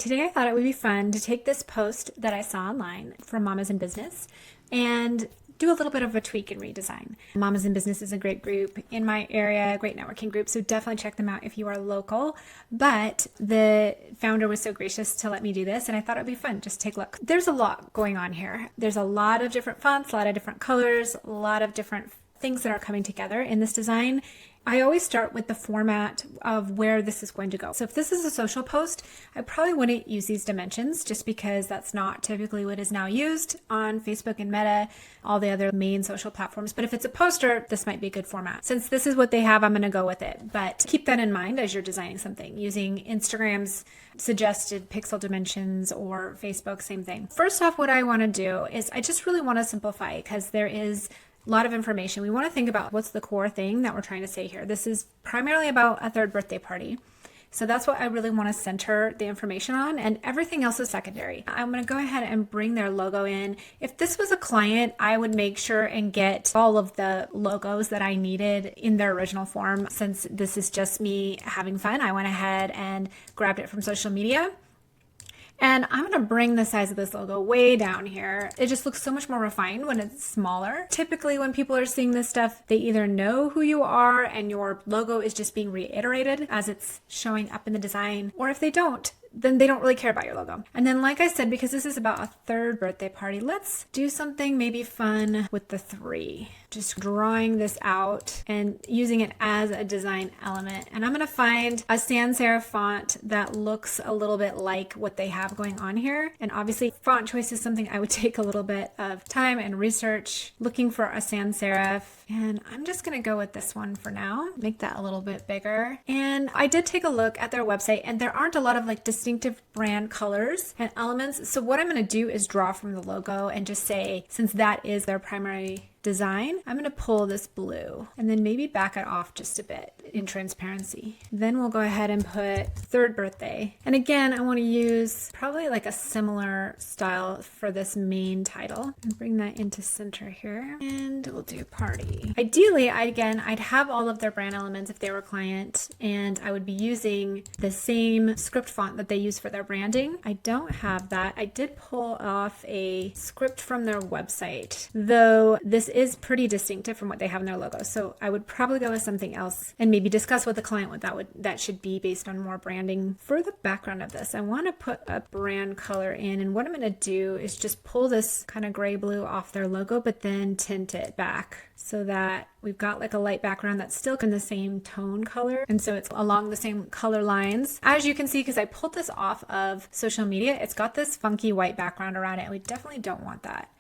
Today I thought it would be fun to take this post that I saw online from Mamas in Business and do a little bit of a tweak and redesign. Mamas in Business is a great group in my area, great networking group, so definitely check them out if you are local. But the founder was so gracious to let me do this, and I thought it would be fun. Just take a look. There's a lot going on here. There's a lot of different fonts, a lot of different colors, a lot of different things that are coming together in this design. I always start with the format of where this is going to go. So if this is a social post, I probably wouldn't use these dimensions just because that's not typically what is now used on Facebook and Meta, all the other main social platforms. But if it's a poster, this might be a good format. Since this is what they have, I'm going to go with it. But keep that in mind as you're designing something, using Instagram's suggested pixel dimensions or Facebook, same thing. First off, what I want to do is I just really want to simplify because there is a lot of information. We want to think about what's the core thing that we're trying to say here. This is primarily about a third birthday party. So that's what I really want to center the information on, and everything else is secondary. I'm going to go ahead and bring their logo in. If this was a client, I would make sure and get all of the logos that I needed in their original form. Since this is just me having fun, I went ahead and grabbed it from social media. And I'm going to bring the size of this logo way down here. It just looks so much more refined when it's smaller. Typically when people are seeing this stuff, they either know who you are and your logo is just being reiterated as it's showing up in the design, or if they don't, then they don't really care about your logo. And then, like I said, because this is about a third birthday party, let's do something maybe fun with the 3. Just drawing this out and using it as a design element. And I'm going to find a sans serif font that looks a little bit like what they have going on here. And obviously font choice is something I would take a little bit of time and research, looking for a sans serif. And I'm just going to go with this one for now, make that a little bit bigger. And I did take a look at their website, and there aren't a lot of distinctive brand colors and elements. So what I'm going to do is draw from the logo and just say, since that is their primary design, I'm going to pull this blue and then maybe back it off just a bit in transparency. Then we'll go ahead and put third birthday. And again, I want to use probably a similar style for this main title and bring that into center here. And we'll do party. Ideally, I'd have all of their brand elements if they were a client, and I would be using the same script font that they use for their branding. I don't have that. I did pull off a script from their website, though this is pretty distinctive from what they have in their logo. So I would probably go with something else and maybe discuss with the client what that should be based on more branding. For the background of this, I want to put a brand color in, and what I'm going to do is just pull this kind of gray blue off their logo, but then tint it back so that we've got a light background that's still in the same tone color. And so it's along the same color lines. As you can see, because I pulled this off of social media, it's got this funky white background around it, and we definitely don't want that.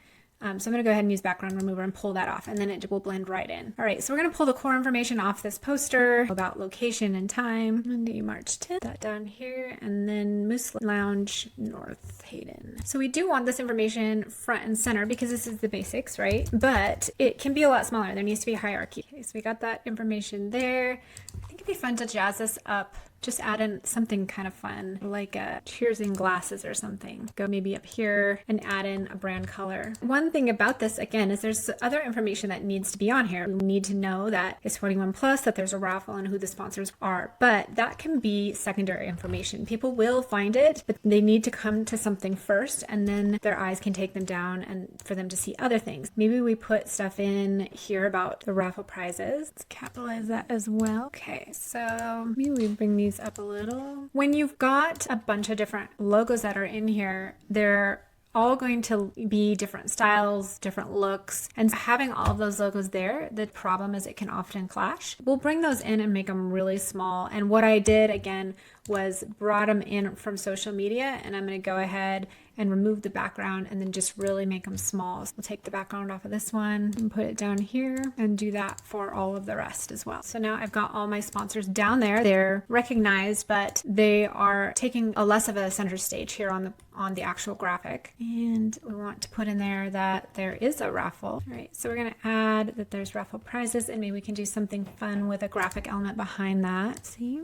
So I'm going to go ahead and use background remover and pull that off, and then it will blend right in. All right, so we're going to pull the core information off this poster about location and time. Monday, March 10th, that down here, and then Moose Lounge, North Hayden. So we do want this information front and center because this is the basics, right? But it can be a lot smaller. There needs to be a hierarchy. Okay, so we got that information there. I think it'd be fun to jazz this up. Just add in something kind of fun, like a cheers in glasses or something. Go maybe up here and add in a brand color. One thing about this, again, is there's other information that needs to be on here. We need to know that it's 41 plus, that there's a raffle, and who the sponsors are. But that can be secondary information. People will find it, but they need to come to something first, and then their eyes can take them down and for them to see other things. Maybe we put stuff in here about the raffle prizes. Let's capitalize that as well. Okay, so maybe we bring these up a little. When you've got a bunch of different logos that are in here, they're all going to be different styles, different looks, and having all of those logos there, the problem is it can often clash. We'll bring those in and make them really small. And what I did again was brought them in from social media, and I'm going to go ahead and remove the background and then just really make them small. So we'll take the background off of this one and put it down here and do that for all of the rest as well. So now I've got all my sponsors down there. They're recognized, but they are taking a less of a center stage here on the actual graphic. And we want to put in there that there is a raffle. All right, so we're going to add that there's raffle prizes, and maybe we can do something fun with a graphic element behind that. See?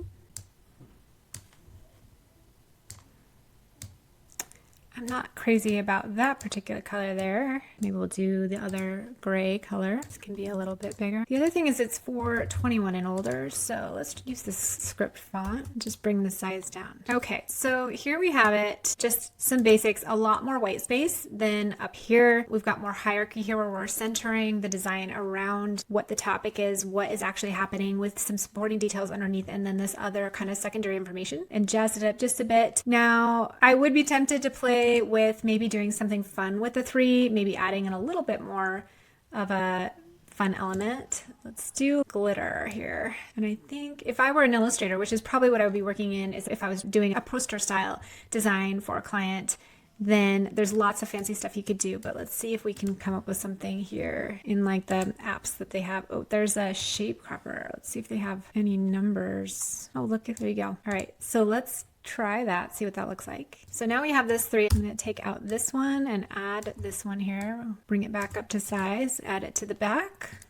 I'm not crazy about that particular color there. Maybe we'll do the other gray color. This can be a little bit bigger. The other thing is it's for 21 and older, so let's use this script font and just bring the size down. Okay, so here we have it. Just some basics, a lot more white space than up here. We've got more hierarchy here where we're centering the design around what the topic is, what is actually happening with some supporting details underneath, and then this other kind of secondary information, and jazz it up just a bit. Now, I would be tempted to play with maybe doing something fun with the 3, maybe adding in a little bit more of a fun element. Let's do glitter here. And I think if I were an illustrator, which is probably what I would be working in, is if I was doing a poster style design for a client, then there's lots of fancy stuff you could do, but let's see if we can come up with something here in like the apps that they have. Oh, there's a shape cropper. Let's see if they have any numbers. Oh, look, there you go. All right, so let's try that, see what that looks like. So now we have this 3. I'm going to take out this one and add this one here. Bring it back up to size, add it to the back.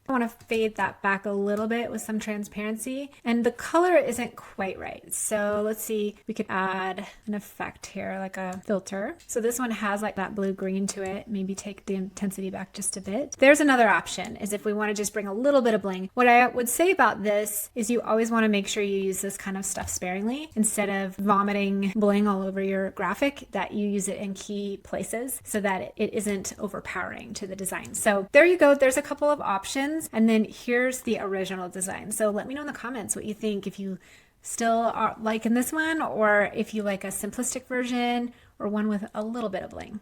I want to fade that back a little bit with some transparency, and the color isn't quite right. So let's see, we could add an effect here, like a filter. So this one has like that blue green to it. Maybe take the intensity back just a bit. There's another option, is if we want to just bring a little bit of bling. What I would say about this is you always want to make sure you use this kind of stuff sparingly. Instead of vomiting bling all over your graphic, that you use it in key places so that it isn't overpowering to the design. So there you go. There's a couple of options. And then here's the original design. So let me know in the comments what you think, if you still are liking this one, or if you like a simplistic version or one with a little bit of bling.